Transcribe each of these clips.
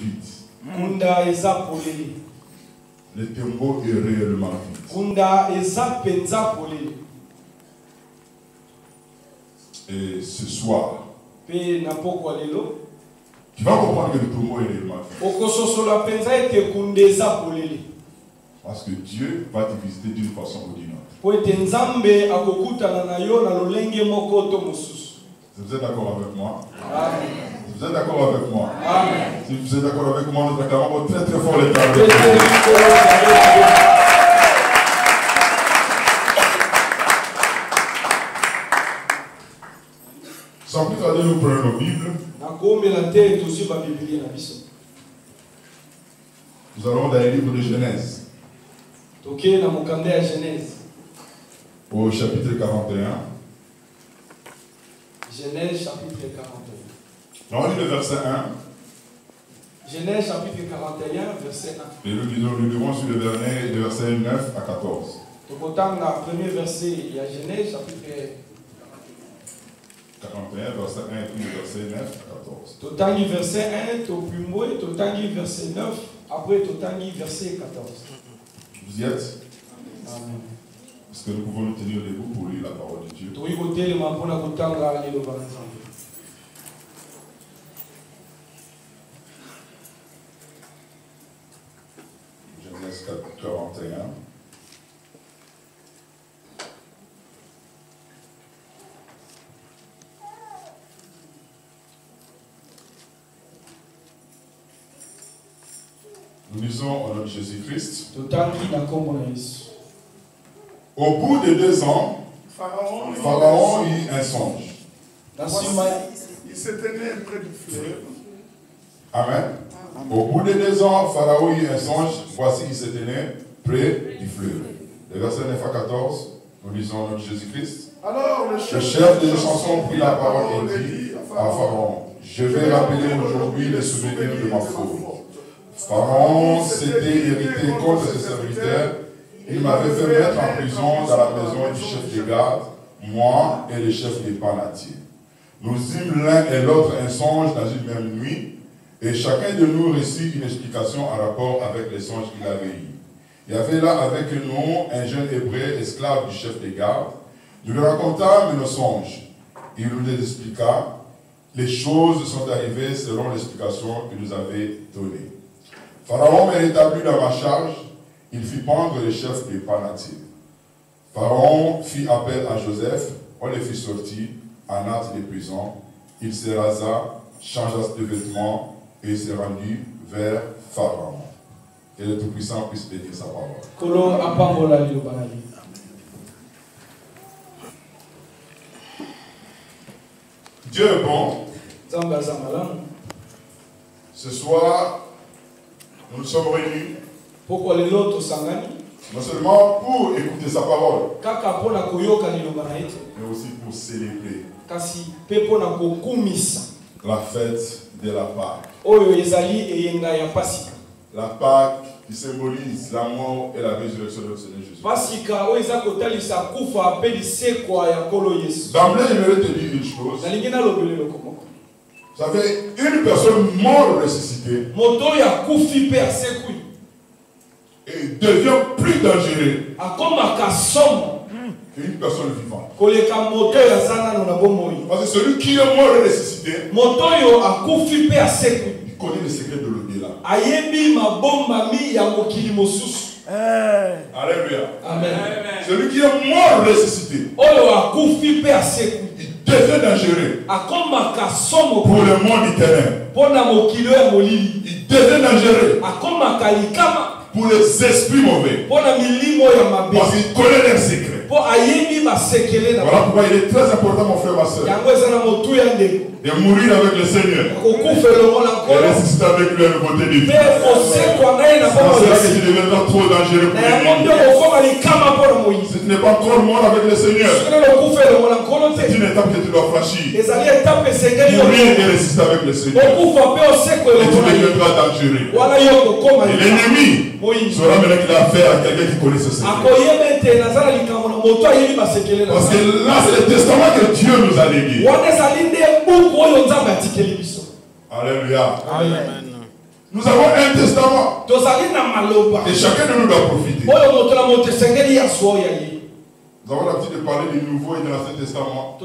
vide. Kunda eza polele. Le tombeau est réellement vide. Kunda eza penza polele. Et ce soir, Pe na poko lelo. tu vas comprendre que le tombeau est réellement vide. Okososola penza ete kunda eza polele. Parce que Dieu va te visiter d'une façon ou d'une autre. Po ete Nzambe akokutana na yo na lolenge moko to mosusu. Si vous êtes d'accord avec moi? Amen. Si vous êtes d'accord avec moi? Amen. Si vous êtes d'accord avec moi, nous acclamons très très fort les tables. Sans plus tarder, nous prenons nos Bibles. Nous allons dans le livre de Genèse. Au chapitre 41. Genèse chapitre 41. On lit le verset 1. Genèse chapitre 41, verset 1. Et nous lirons sur le verset 9 à 14. Donc, autant le premier verset, il y a Genèse chapitre 41, verset 1 et puis le verset 9 à 14. Totangi verset 1, Topumbo, Totangi verset 9, après Totangi verset 14. Vous y êtes? Amen. Est-ce que nous pouvons nous tenir debout pour lire la parole de Dieu? Genèse 41. Nous lisons au nom de Jésus-Christ. Au bout de 2 ans, Pharaon eut un songe. Il se tenait près du fleuve. Amen. Au bout de 2 ans, Pharaon eut un songe. Voici, il se tenait près du fleuve. Le verset 9 à 14, nous lisons au nom de Jésus-Christ. Alors le chef de chanson prit la parole et dit à Pharaon, je vais rappeler aujourd'hui les souvenirs de ma faute. Pharaon s'était irrité contre ses serviteurs. Il m'avait fait mettre en prison dans la maison du chef des gardes, moi et le chef des panatiers. Nous eûmes l'un et l'autre un songe dans une même nuit, et chacun de nous reçut une explication en rapport avec les songes qu'il avait eus. Il y avait là avec nous un jeune hébreu, esclave du chef des gardes. Nous lui racontâmes nos songes. Il nous les expliqua. Les choses sont arrivées selon l'explication qu'il nous avait donnée. Pharaon me rétablit dans ma charge. Il fit pendre le chef des panatiers. Pharaon fit appel à Joseph. On le fit sortir en hâte de prison. Il se rasa, changea de vêtements et s'est rendu vers Pharaon. Que le Tout-Puissant puisse bénir sa parole. Dieu est bon. Ce soir, nous nous sommes réunis non seulement pour écouter sa parole, mais aussi pour célébrer la fête de la Pâque. La Pâque qui symbolise la mort et la résurrection de notre Seigneur Jésus. D'emblée, je vais te dire une chose. Vous savez, une personne morte ressuscitée et devient plus dangereux qu'une personne vivante. Parce que celui qui est mort et ressuscité, il connaît les secrets de l'au-delà. Alléluia. Amen. Celui qui est mort et ressuscité, il devient dangereux pour le monde éternel. Il devient dangereux pour les esprits mauvais. Parce qu'il connaît leurs secrets. Voilà pourquoi il est très important, mon frère, ma soeur, de mourir avec le Seigneur et ressusciter avec lui à nouveauté de vie. C'est là que tu deviendras trop dangereux pour l'ennemi. Si tu n'es pas encore mort avec le Seigneur, c'est une étape que tu dois franchir. Mourir et ressusciter avec le Seigneur. Et tu deviendras dangereux. Et l'ennemi saura maintenant qu'il a affaire à quelqu'un qui connaît ce secret. Parce que là, c'est le testament que Dieu nous a légué. Alléluia. Amen. Nous avons un testament. Et chacun de nous doit profiter. Nous avons l'habitude de parler du Nouveau et de l'Ancien Testament.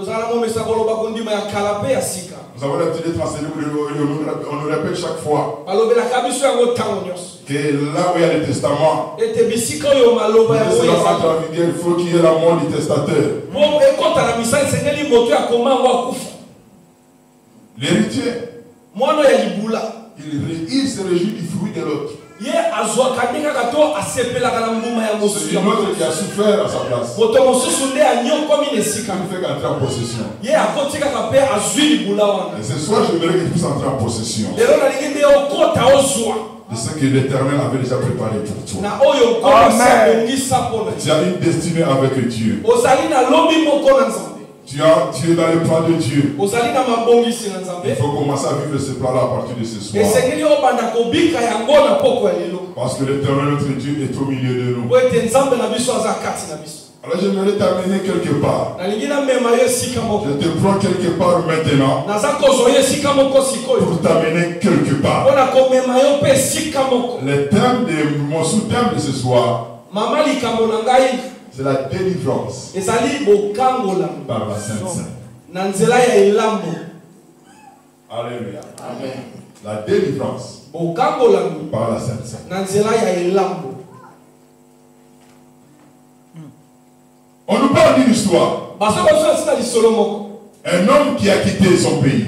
Nous avons l'habitude de transcender, on nous répète chaque fois que là où il y a le testament, il faut qu'il y ait la mort du testateur. L'héritier, il se réjouit du fruit de l'autre. C'est une autre qui a souffert à sa place. Il fait qu'entrer en possession. Et ce soir, je voudrais que tu puisses entrer en possession de ce que l'Éternel avait déjà préparé pour toi. Amen. Tu as une destinée avec Dieu. Tu es dans le plan de Dieu. Il faut commencer à vivre ce plan-là à partir de ce soir. Parce que l'Éternel notre Dieu est au milieu de nous. Alors j'aimerais t'amener quelque part. Je te prends quelque part maintenant pour t'amener quelque part. Le thème de mon sous-thème de ce soir, c'est la délivrance par la Sainte Seine. Alléluia. Amen. La délivrance par la Sainte Seine. On nous parle d'une histoire. Un homme qui a quitté son pays.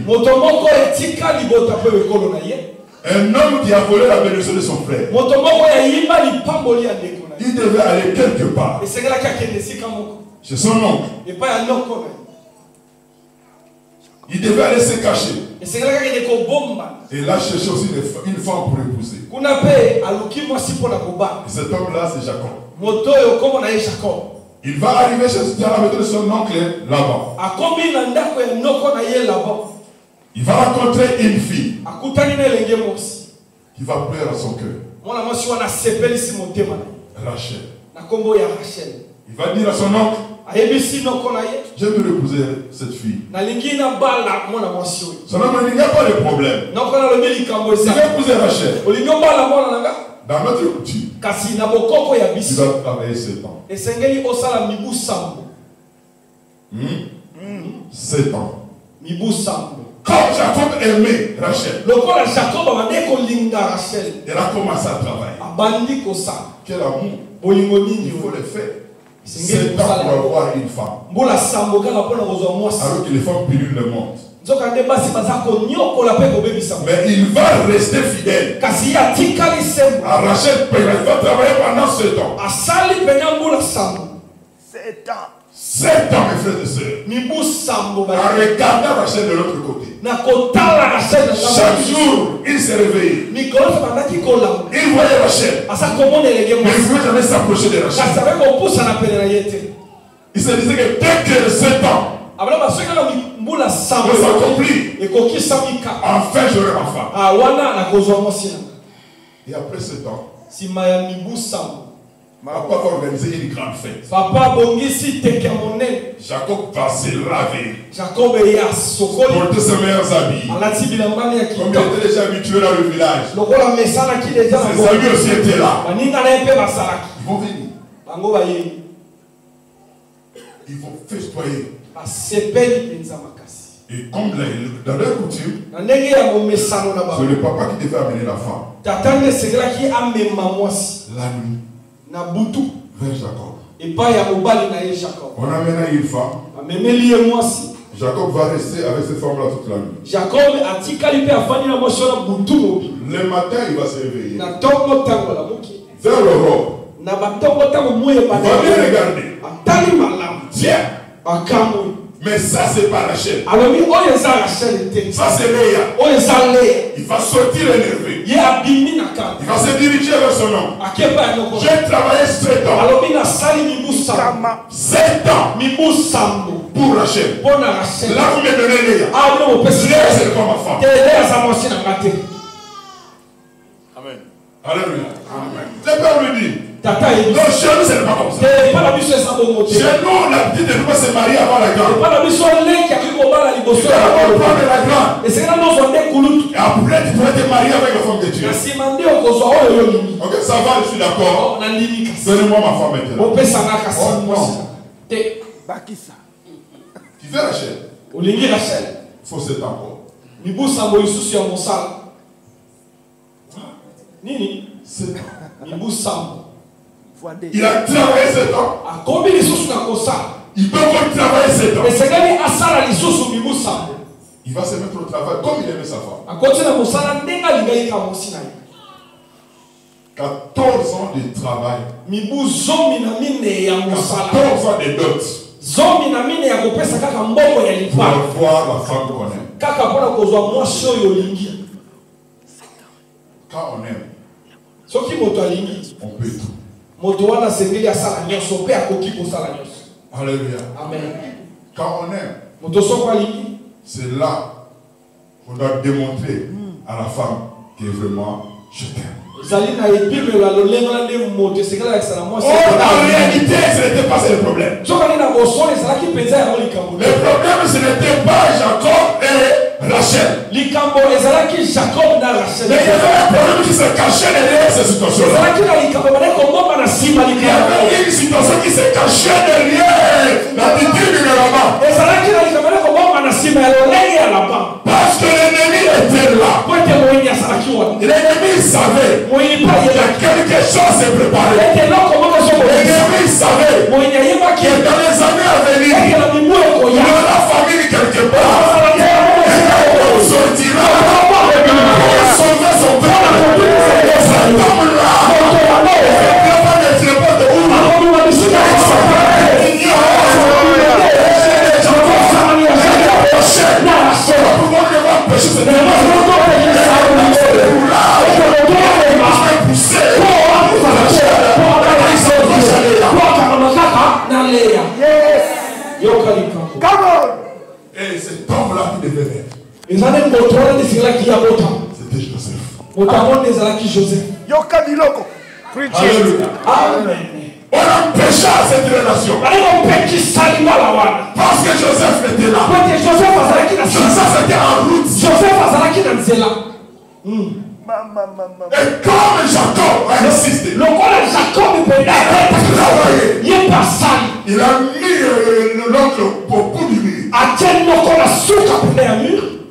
Un homme qui a volé la bénédiction de son frère. Il devait aller quelque part. C'est son oncle. Il devait aller se cacher. Et là chercher aussi une femme pour épouser. Et cet homme-là, c'est Jacob. Il va arriver dans la maison de son oncle là-bas. Il va rencontrer une fille qui va plaire à son cœur. Rachel. Il va dire à son oncle, je veux épouser cette fille. Son oncle dit, il n'y a pas de problème. Il va épouser Rachel. Dans notre coutume, tu vas travailler 7 ans. 7 ans. Comme Jacob aimait Rachel, elle a commencé à travailler. Quel amour. Il faut le faire. 7 ans pour avoir une femme. Alors que les femmes pilulent le monde. Mais il va rester fidèle à Rachel. Il va travailler pendant 7 ans. 7 ans. 7 ans, mes frères et sœurs. En regardant Rachel de l'autre côté. Chaque jour, il s'est réveillé. Il voyait Rachel. Mais il ne pouvait jamais s'approcher de Rachel. Il se disait que dès que 7 ans va s'accomplir, enfin j'aurai ma femme. Et après 7 ans, papa va organiser une grande fête. Jacob va se laver. Porter ses meilleurs habits. Comme il était déjà habitué dans le village. Ses amis aussi étaient là. Ils vont venir. Ils vont festoyer. Et comme dans leur coutume, c'est le papa qui devait amener la femme. La nuit. Vers Jacob. On amène une femme. Jacob va rester avec cette femme-là toute la nuit. Le matin, il va se réveiller. Vers l'aurore. Il va bien regarder. Tiens. Mais ça, c'est pas Rachel. Ça, c'est Léa. Il va sortir énervé. Il va se diriger vers son homme. J'ai travaillé 7 ans. 7 ans pour Rachel. Là, vous me donnez Léa. Léa, c'est pas ma femme. Amen. Alléluia. Amen. Le Père lui dit, non, chez nous, ce n'est pas comme ça. Chez nous, on a l'habitude de ne pas se marier avant la grande. Il faut d'abord prendre la grande. Et après, tu pourrais te marier avec la femme de Dieu. bien. Ok, ça va, je suis d'accord. Donnez-moi ma femme maintenant. Oh non. Tu veux Rachel? Il faut 7 ans encore. C'est il a travaillé 7 ans. Il peut encore travailler 7 ans. Il va se mettre au travail comme il aimait sa femme. 14 ans de travail. 14 ans de dot. Pour avoir la femme qu'on aime. Quand on aime, on peut tout. Alléluia. Amen. Quand on aime, c'est là qu'on doit démontrer à la femme que vraiment je t'aime. Oh, en réalité, ce n'était pas ça le problème. Le problème, ce n'était pas Jacob et Rachel. Mais il y avait un problème qui se cachait derrière cette situation-là. Il y avait une situation qui se cachait derrière l'attitude de Laban. Parce que l'ennemi était là. L'ennemi savait qu'il y a quelque chose à se préparer. L'ennemi savait que dans les années à venir, il y aura famille quelque part. Et on sortira pour sauver son peuple. Cet homme-là, et cet homme-là qui devait naître, c'était Joseph. Alléluia. On empêcha cette relation. Parce que Joseph était là. Joseph était en route. Et comme Jacob a insisté, il a mis l'oncle au bout du mur.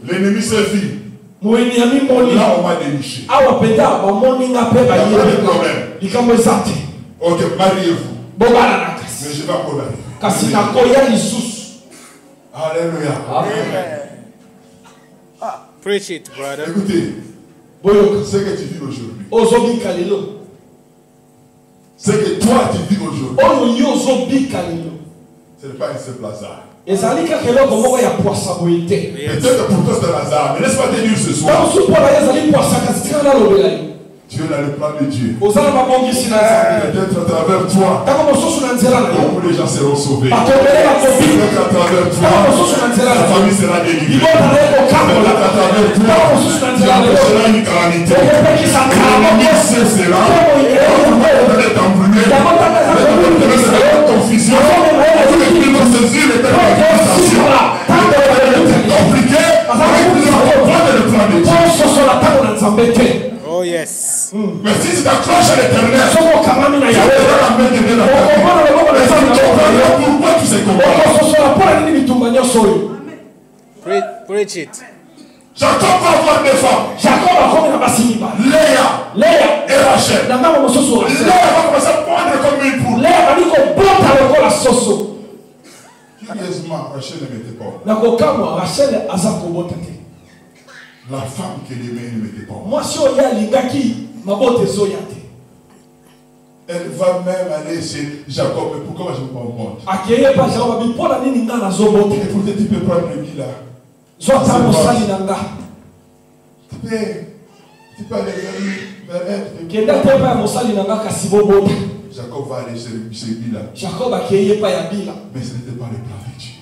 L'ennemi s'est vu. Là, on m'a déniché. Il n'y a pas de problème. Ok, mariez-vous. Mais je vais encore marier. Alléluia. Preach it, brother. Écoutez, ce que tu vis aujourd'hui, ce que toi tu vis aujourd'hui, ce n'est pas un simple hasard. Peut-être pour toi c'est un hasard, mais laisse-moi te dire ce soir, tu es dans le plan de Dieu. Peut-être à travers toi, beaucoup de gens seront sauvés. Peut-être à travers toi, la famille sera délivrée. Peut-être à travers toi, tu empêcheras une calamité. L'ennemi cessera. Peut-être être embrumé. Peut-être être confusion. Peut-être être saisir les termes d'administration. Peut-être compliqué. Prendre le plan de Dieu. Oh yes. Mais si tu t'accroches à l'éternel, tu verras la main de Dieu dans ta vie. Pourquoi tu sais comment? Preach it. Jacob va avoir des femmes. Léa et Rachel. Léa va commencer à prendre comme une poule. Curieusement, Rachel ne mettait pas. La femme qu'elle aimait ne mettait pas. Elle va même aller chez Jacob. Mais pourquoi je ne vais pas au monde? Et pour que tu peux prendre le lit là. Tu peux aller vers elle. Jacob va aller chez Bila. Mais ce n'était pas le plan de Dieu.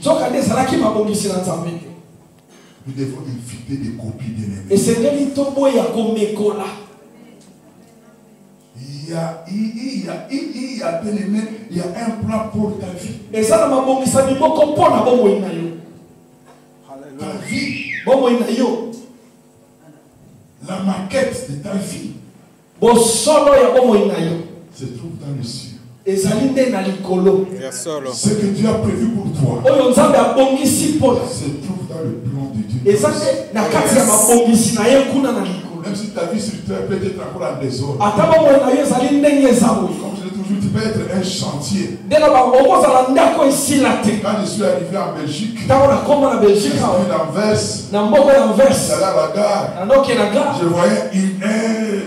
Nous devons éviter des copies d'ennemis. Il y a un plan pour ta vie. Ta vie. La maquette de ta vie bosolo ya bomoi na yo se trouve dans le ciel. ezali nde na likolo. Ce que Dieu a prévu pour toi oyo nzambe abongisi mpona se trouve dans le plan de Dieu. eza nde na kati ya mabongisi na ye kuna na likolo. Même si ta vie sur terre peut être encore en désordre. ata bomoi na yo ezali ndenge eza boye. Comme je l'ai toujours dit, tu peux être un chantier. nde na okozala ndako esila te. Quand je suis arrivé en Belgique, ntango nakoma na belgique je awa suis d'Anvers, na mboka ya anvers j'allais à la gare. nandoke na gare Je voyais il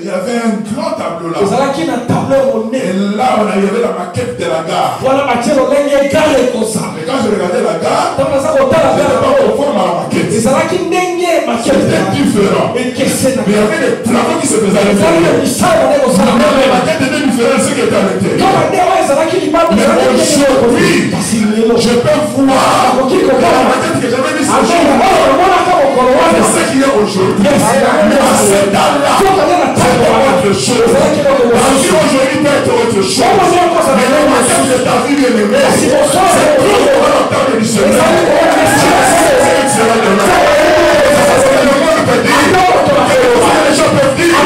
y avait un grand tableau là. ezalaki na tableau Et monene là, il y avait la maquette de la gare. wana batie lolenge gare ekozala. Mais quand je regardais la gare, ntango naza kotala c'était gare pas conforme à la maquette. ezalaki ndenge C'était différent. ekesena. Mais il y avait des travaux qui se faisaient à ezalaki na l'intérieur. misala bane kosala Mais la maquette était différente de ce qui était à l'intérieur. kaka nde oyo ezalaki libanda Mais aujourd'hui, kasi lelo je peux voir la maquette que j'avais mise sur le omonaka mokolo wana ce qu'il y a aujourd'hui. Mais à cet âge-là, c'est pas autre chose. La vie aujourd'hui peut être autre chose. Mais la maquette de ta vie bien-aimée, c'est plus pour le temps de Seigneur. C'est excellent demain. C'est le monde peut dire. Les gens peuvent dire.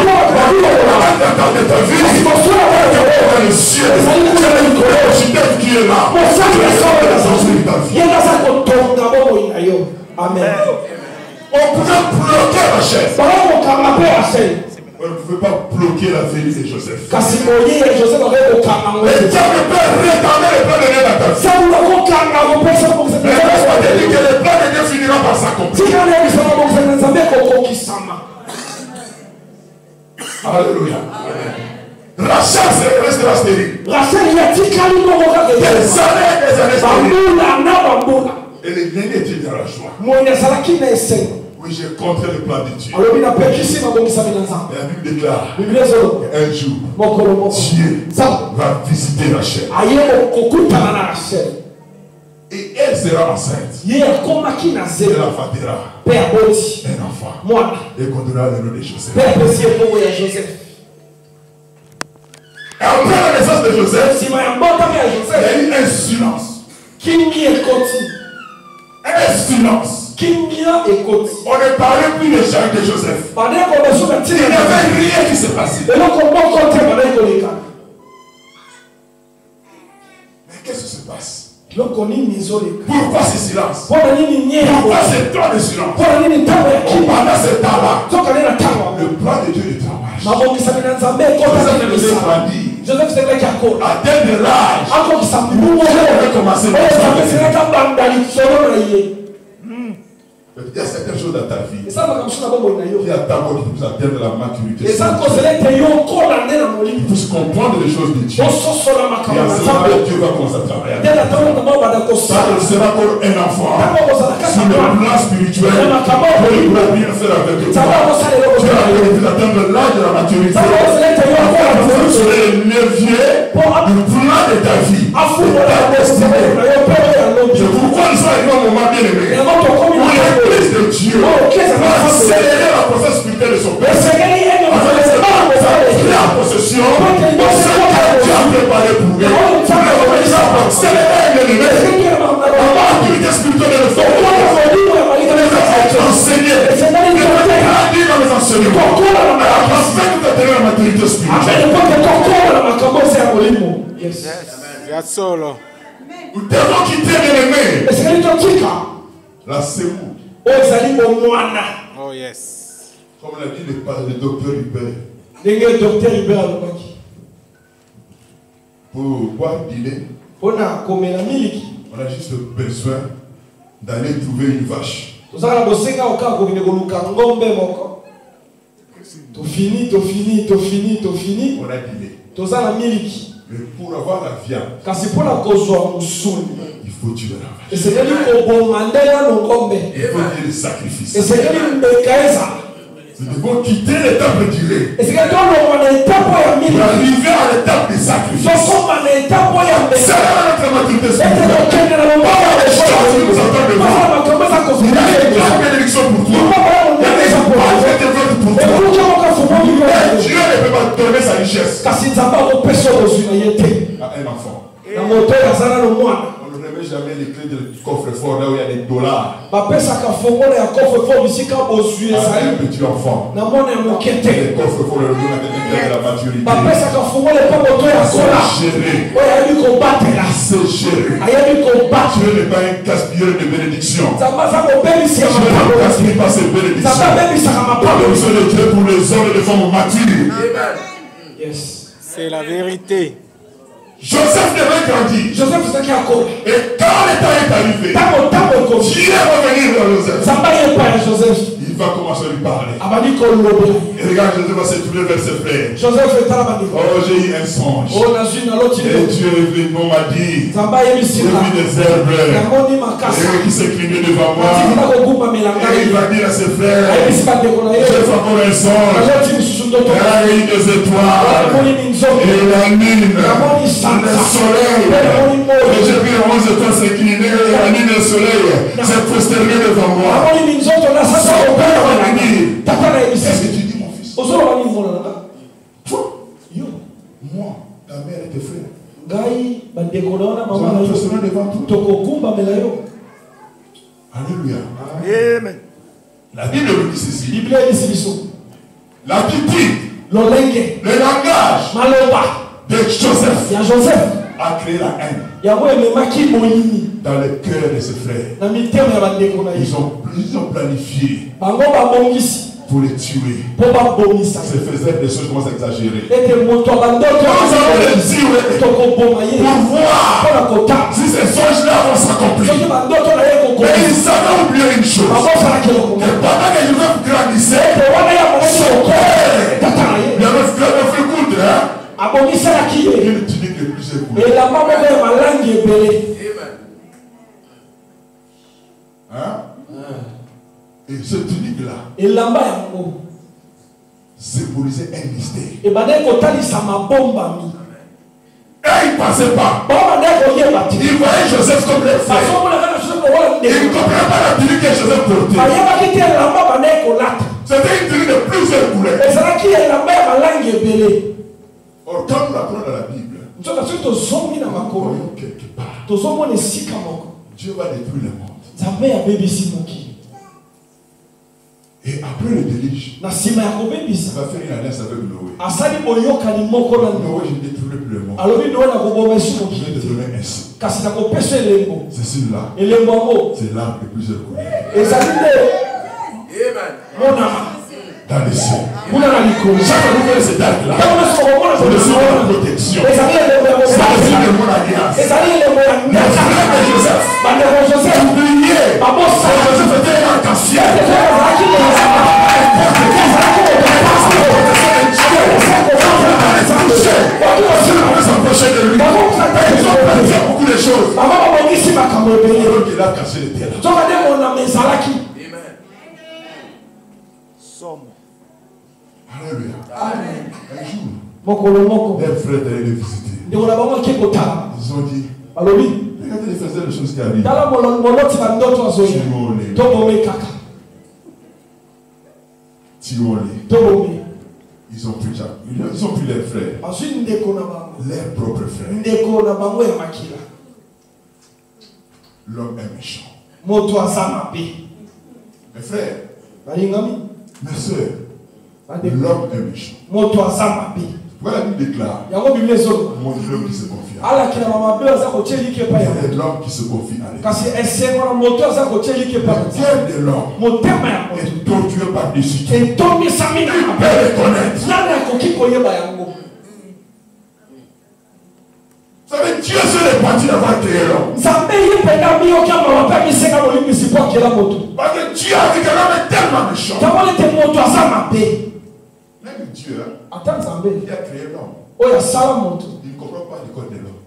La maquette de ta vie, c'est dans le ciel. C'est le qui est là. Amen. On pouvait bloquer la chaise. On ne pouvait pas bloquer la vie de Joseph. Mais Et Dieu ne peut rétablir le plan de Dieu dans ta vie. Mais laisse-moi te dire que le plan de Dieu finira par s'accomplir. Alléluia. Rachel restera stérile. Des années. Et les nénés étaient dans la joie. Oui, j'ai compté le plan de Dieu. Et la Bible déclare un jour, Dieu va visiter Rachel. Et elle sera enceinte. Et elle enfantera un enfant. Et continuera le nom de Joseph. Et après la naissance de Joseph, il y a eu un silence. Un silence. On ne parlait plus des gens de Joseph. Il n'y avait rien qui se passait. Mais qu'est-ce qui se passe? Pourquoi ce silence? Pourquoi ce temps de silence? Pendant ce temps-là, le plan de Dieu est travail. Joseph a dit, atteindre l'âge où Dieu avait commencé il y a certaines choses dans ta vie qui attendent que tu puisses atteindre la maturité. Tu puisses comprendre les choses de Dieu. Et en ce moment, Dieu va commencer à travailler. Ça ne sera encore un enfant sur le plan spirituel pour bien faire avec toi. Tu as pu atteindre l'âge de la maturité. Tu seras le levier du plan de ta vie, de ta destinée. C'est pourquoi nous sommes arrivés au moment bien aimé. De Dieu va accélérer la processus spirituelle de son père. La possession de ce que Dieu a préparé pour lui. Ça va accélérer la maturité spirituelle de son père. Enseigner. Dire dans les enseignements. Afin que tu atteignes la maturité spirituelle. Nous devons quitter l'ennemi. La semoule. Oh yes. Comme l'a dit le docteur Hubert. Pour boire du lait, on a juste besoin d'aller trouver une vache. On a du lait. Mais pour avoir la viande, il faut tuer la vache. Il faut dire le sacrifice. Nous devons quitter l'étape du lait pour arriver à l'étape du sacrifice. C'est notre maturité spirituelle. Les choses que nous entendons devant. Il y a une grande bénédiction pour toi. Il y a des parfaits développements pour toi. Mais Dieu ne peut pas donner sa richesse à un enfant. On ne remets jamais les clés du coffre-fort là où il y a des dollars à un petit enfant. Les coffres-forts, le jour de la maturité. C'est géré. Dieu n'est pas un gaspilleur de bénédictions. Dieu ne gaspille pas ses bénédictions. Pas besoin de Dieu pour les hommes et les femmes matures. Yes. C'est la vérité. Joseph devait grandir. Et quand le temps est arrivé, Dieu va venir vers Joseph. Il va commencer à lui parler. Et regarde, Joseph va se tourner vers ses frères. Oh, j'ai eu un songe. Et Dieu est venu, on m'a dit, j'ai vu des herbes qui s'inclinaient devant moi. Et il va dire à ses frères, j'ai fait encore un songe. Il y a eu des étoiles. Et la lune. Le soleil. Et j'ai vu les 11 étoiles s'incliner. Et la lune et le soleil s'est prosterné devant moi. Qu'est-ce que tu dis, mon fils? Toi, moi, ta mère et tes frères. Nous allons te sonner devant toi. Alléluia. Amen. La Bible nous dit ceci. La Bible dit le langage de Joseph a créé la haine dans le cœur de ses frères. Ils ont planifié pour les tuer. Ça faisait des choses qui commencent à exagérer. Pour voir si ces songes-là vont s'accomplir. Mais ils savaient oublier une chose. Que pendant que je veux grandissait, son cœur, il avait fait coudre. Une tunique de plusieurs couleurs. Hein? Et ce tunique-là symbolisait un mystère. Et il ne pensait pas. Il voyait Joseph comme le frère. Il ne comprenait pas la tunique que Joseph portait. C'était une tunique de plusieurs couleurs. Or, quand nous apprenons dans la Bible, quelque part, Dieu va détruire le monde. Et après le déluge, il va faire une alliance avec Noé. Noé, je ne détruirai plus le monde. Je vais te donner un signe. C'est celui-là. C'est l'arbre de plusieurs couleurs. Dans les cieux. Chaque fois que cet arc-là, c'est le signe de la protection. C'est le signe de mon alliance. Les frères de Joseph, oubliez, Joseph était un arc-en-ciel. S'approcher de lui. Ils ont perdu beaucoup de choses. Alors qu'il a caché les terres. Alléluia. Amen. Un jour, les frères allaient les visiter. Ils ont dit, regardez les frères des choses qui arrivent. Ils ont pris leurs frères. Leurs propres frères. L'homme est méchant. Mes frères, mes soeurs, l'homme est méchant. Voilà la Bible déclare. Mon homme qui se confie à lui. C'est l'homme qui se confie à lui. Le cœur de l'homme est tortueux par-dessus tout. Il peut le connaître. Vous savez, Dieu se répandu d'avoir créé l'homme. Parce que Dieu a dit que l'homme est tellement méchant. Même Dieu, il a créé l'homme. Il ne comprend pas le code de l'homme.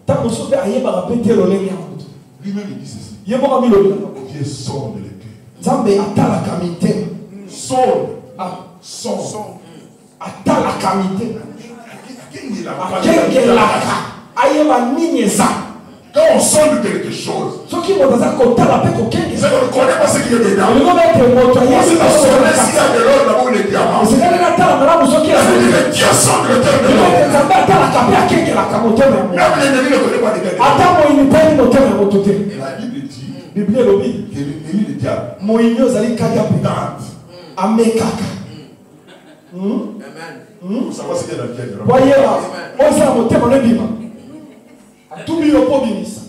Lui-même il dit ceci. Dieu sonde le cœur. Sonde. Quand on sonde quelque chose, c'est qu'on ne connaît pas ce qui est dedans. On sait pas sonner s'il y a de l'or d'abord les diamants. Ça veut dire que Dieu sonde le cœur de l'homme. Même l'ennemi ne connaît pas les cœurs de l'homme. moïnyo zali kaka Tente. amekaka. Vous savez ce qu'il y a dans le cœur. Voyez là, on s'est monté mon bima. Tout bio po bimisa.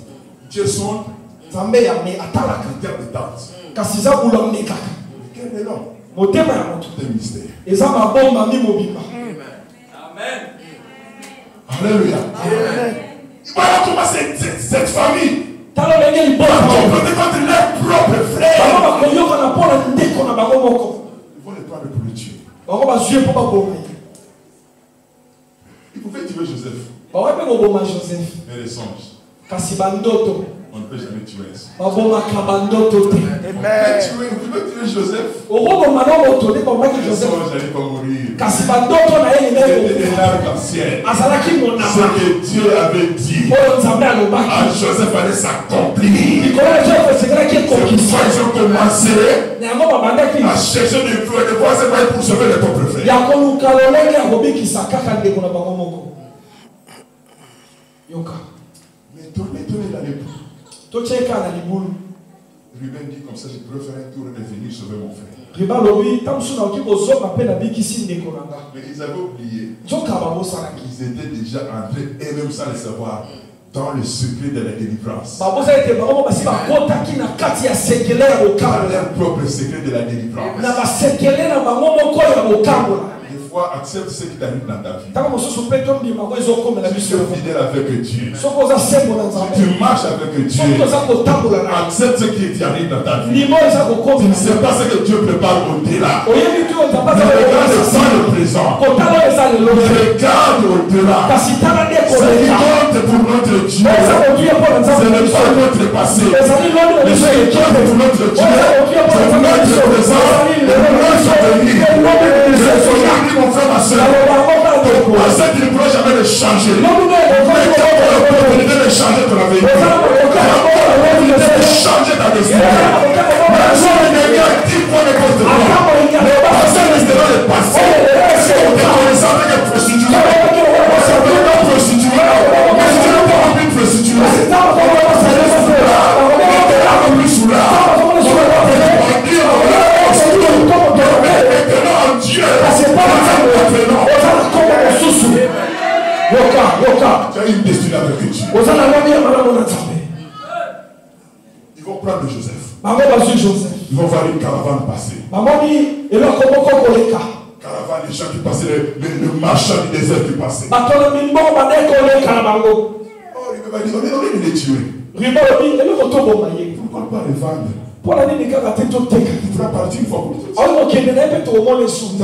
Dieu sonde. Zambe ya me atalaka. En termes de tente. Kasiza bula mekaka. Quel est l'homme? Motema ya moto. Tout est mystère. Eza mabomba mi mobimba. Amen. Alléluia. Amen. Voilà comment cette famille Talo lenge libola. comprenez contre leurs propres frères. Baba bakoyoka na pona ndeko na bango moko. Ils vont les prendre pour le tuer. Bango bazue po baboma. Ils pouvaient tuer Joseph. Bawe pe koboma Joseph. Mais les songes, Kasi bandoto. on ne peut jamais tuer ainsi. Babomaka bandoto te. Vous pouvez tuer Joseph. Okoboma na moto nde bomaki Les Joseph. songes n'allaient pas mourir. Kasi bandoto na ye C'était ndeko. un arc-en-ciel. Azalaki Ce monama. que Dieu avait dit Oyo nzambe alobaki. à Joseph allait s'accomplir. Likolo ya Joseph esekelaki C'est pourquoi ekokisa. ils ont commencé Na yango babandaki à chercher des voies pour sauver les propres frères. ya koluka lolenge ya kobikisa kaka ndeko na bango moko. Yoka. Mais tournez dans les bouts. Tocheka na libulu. Ruben dit comme ça, je pourrais faire un tour et venir sauver mon frère. Riba lobi tamsu na oki kozoka pe na bikisi ndeko na nga. Mais ils avaient oublié Nzoka babosalaki. qu'ils étaient déjà entrés, et même sans le savoir, dans le secret de la délivrance. Babosa ete bango basi bakotaki na kati ya sekele ya Dans bokambola. leur propre secret de la délivrance. Na basekele na bango moko ya bokambola. Des fois, accepte ce qui t'arrive dans ta vie. Ntango mosusu mpe tondima ngo ezokomela Tu biso. es fidèle avec Dieu. Soki oza sembo na nzambe. Tu marches avec Dieu. Soki oza kotambola na Accepte ce qui t'arrive dans ta vie. limo eza Tu ne kokomela. sais pas ce que Dieu prépare au-delà. Oyebi tu nzambe Mais aza regarde kokomela pas le présent. kotala eza lelo. Regarde au-delà. Kasi tala nde Ce qui koleka. compte pour notre Dieu, Eza kotuya mpo na ce nzambe na n'est biso. pas notre passé. Ezali lelo na Mais biso ce qui compte pour notre Dieu, c'est notre présent et notre avenir. C'est aujourd'hui, mon frère, ma soeur. Cette ne pourra jamais le changer. Mais quand tu as l'opportunité de changer ton avenir, tu as l'opportunité de changer ta destinée. Même si le négatif pour n'importe quoi, le passé restera le passé. Si on te connaissant avec une prostituée, on s'appelle une prostituée, mais si tu n'as pas envie de prostituée, on te l'a plus sous là. On va dire, maintenant Dieu, tu as une destinée avec Dieu. Ils vont prendre Joseph. Ils vont voir une caravane passer. Caravane, les gens qui passaient, le marchand du désert qui passait. Oh, il va dire, on est les tuer. Pourquoi pas les vendre? Il fera partir une fois pour toutes. Nous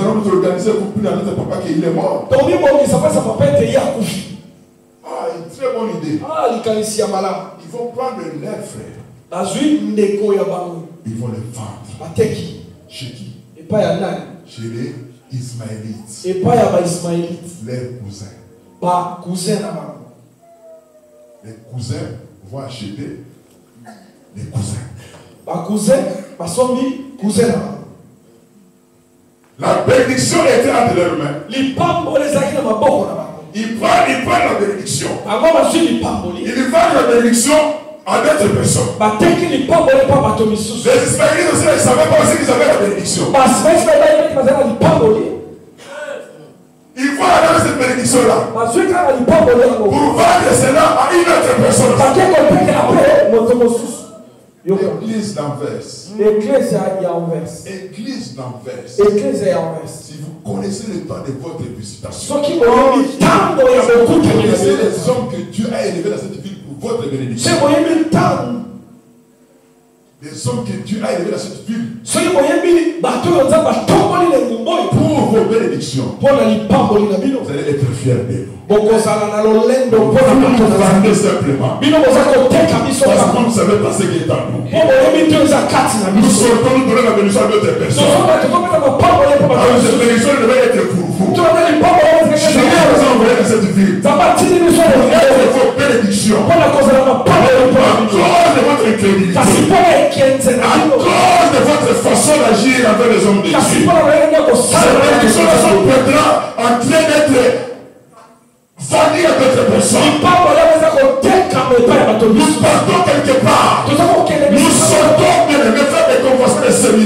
allons nous organiser pour plus notre papa qu'il est mort. Ah, une très bonne idée. Ils vont prendre leurs frères. Ils vont les vendre. Chez qui? Chez les Ismaélites. Leurs cousins. Les cousins vont acheter les cousins. La bénédiction était entre leurs mains. Ils prennent la bénédiction. Ils vendent la bénédiction à d'autres personnes. Les Ismaélites aussi, ils ne savaient pas aussi qu'ils avaient la bénédiction. Ils vont aller avec cette bénédiction-là pour vendre cela à une autre personne. L'église d'Anvers. Église d'Anvers. Si vous connaissez le temps de votre visitation, vous connaissez les hommes que Dieu a élevés dans cette ville pour votre bénédiction. Les hommes que Dieu a élevés dans cette ville pour vos bénédictions. Vous allez être fiers de nous. Vous vendez simplement. Parce que vous ne savez pas ce qui est en nous. Nous sortons, nous donnons la bénédiction à d'autres personnes. Alors cette bénédiction devait être pour vous. Je vous envoyer dans cette ville. Pour être vos bénédictions. À cause de votre incrédulité. À cause de votre façon d'agir avec les hommes de Dieu. Ces bénédictions sont maintenant en train d'être vendues à d'autres personnes. Nous partons quelque part. Nous sortons de faire des conversations de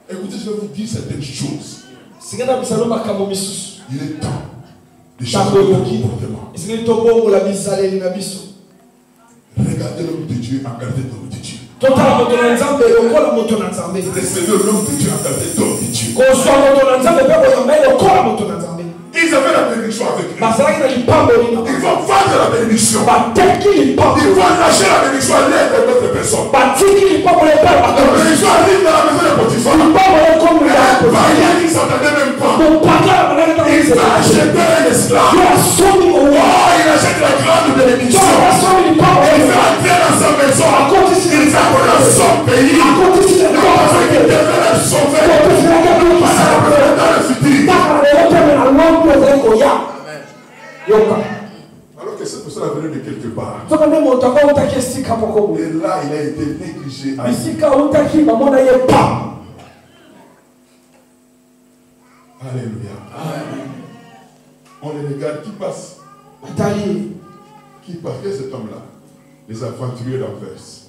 Écoutez, je vais vous dire certaines choses. Il est temps de changer de comportement. Regardez l'homme de Dieu, regardez l'homme de Dieu. Respectez l'homme de Dieu, regardez l'homme de Dieu. Ils avaient la bénédiction avec eux. Ils vont vendre la bénédiction. Ils vont lâcher la bénédiction à l'aide d'autres personnes. La bénédiction arrive dans la maison de Potiphar. Ils ne s'entendaient même pas. Ils ont acheté un esclave. Oh, il achète la grande bénédiction. Il fait entrer dans sa maison. Il fait connaître son pays. Il devrait être sauvé. Dans le futur. Alors que cette personne a venu de quelque part. Et là, il a été négligé. Alléluia. On les regarde qui passe. Qui passe? Quel est cet homme-là? Les aventuriers d'Anvers.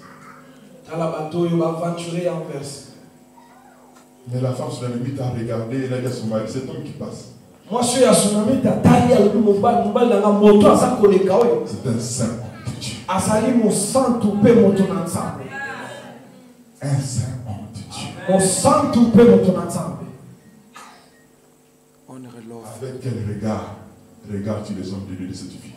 Mais la femme se l'a mis à regarder. Elle a dit à son mari, cet homme qui passe. C'est un saint homme de Dieu. Un saint homme de Dieu. Avec quel regard regardes-tu les hommes de Dieu de cette vie?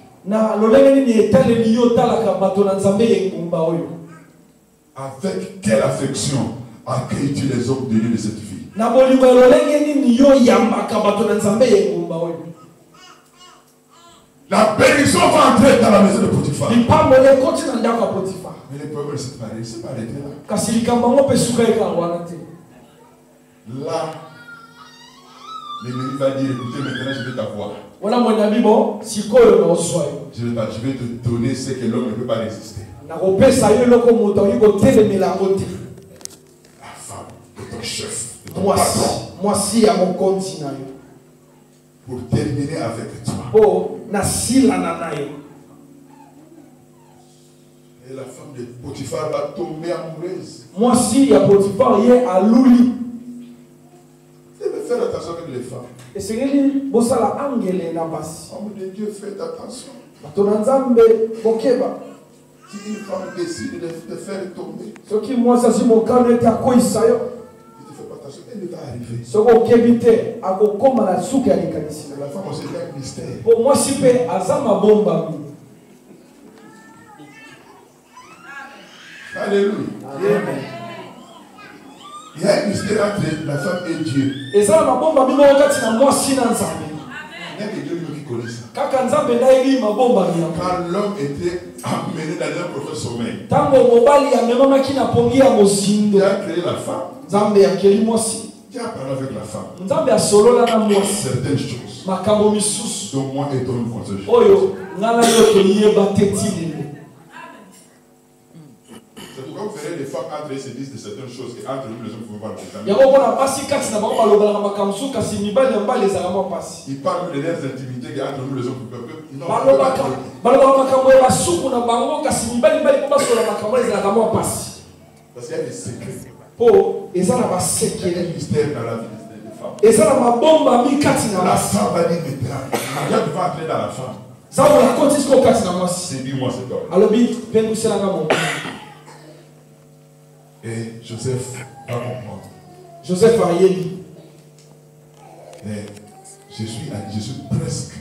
Avec quelle affection accueilles-tu les hommes de Dieu de cette vie? La bénédiction va entrer dans la maison de Potiphar. Mais le problème c'est pas arrêté là. Là, l'ennemi va dire, écoutez, maintenant je vais t'avoir. Je vais te donner ce que l'homme ne peut pas résister. La femme de ton chef. Moi si à mon continent. Pour terminer avec toi. Et la femme de Potiphar va tomber amoureuse. Moi si à Potiphar il est à l'ouli. Vous devez faire attention avec les femmes. Et c'est que bosala angele na basi. Homme de Dieu, faites attention. Si une femme décide de te faire tomber, ce qui moi ça c'est mon cas n'était à quoi il s'aille. Elle va arriver. La femme aussi est un mystère. Pour moi, si peu azama bomba. Alléluia. Amen. Il y a un mystère entre la femme et Dieu. Et ça, ma bomba, il y a que Dieu qui connaît ça. Quand l'homme était amené dans un profond sommeil, il a créé la femme. Dieu a parlé avec la femme. Certaines choses. Donc moi et toi nous conseillons. C'est pourquoi vous verrez les femmes entre elles se disent de certaines choses et entre nous les hommes ne pouvons pas le comprendre. Ils parlent de leurs intimités et entre nous les hommes ne peuvent pas. Parce qu'il y a des secrets. Il y a un mystère dans la vie des femmes. La femme va dire maintenant. Dieu va entrer dans la femme. C'est dis-moi cet homme. Et Joseph va comprendre. Joseph a dit. Je suis presque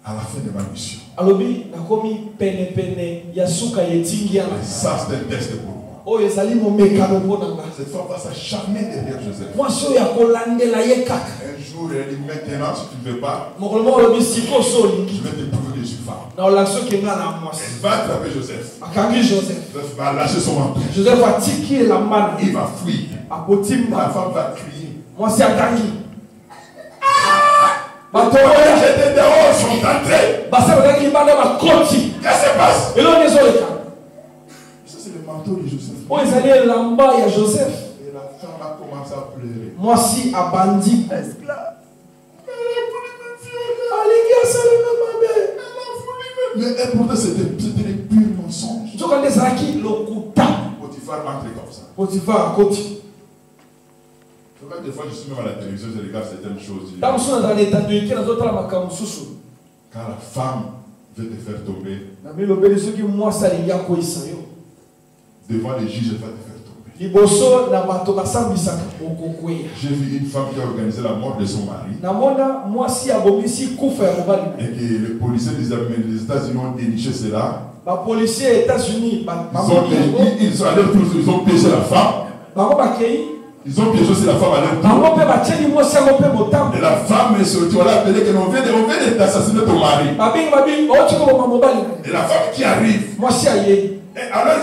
à la fin de ma mission. Et ça c'est un test pour moi. Cette femme va s'acharner derrière Joseph. Un jour elle dit maintenant si tu ne veux pas, je vais te prouver que je suis femme. Elle va attraper Joseph. Joseph va lâcher son manteau. Il va fuir. La femme va crier. J'étais dehors, sont entrés. Qu'est-ce qui se passe? Ça c'est le manteau de Joseph. Et la femme a commencé à pleurer. Moi si a bandit. Esclave. Mais pourtant, c'était des purs mensonges. Potiphar Entre comme ça. Potiphar à côté. Des fois, je suis même à la télévision, je regarde certaines choses. Quand la femme veut te faire tomber, devant les juges, elle va te faire tomber. J'ai vu une femme qui a organisé la mort de son mari. Et que les policiers des États-Unis ont déniché cela. Ils ont piégé la femme. Ils ont piégé aussi la femme à leur tour. Et la femme est sortie, on l'a appelé qu'on vient d'assassiner ton mari. Et la femme qui arrive. Et alors,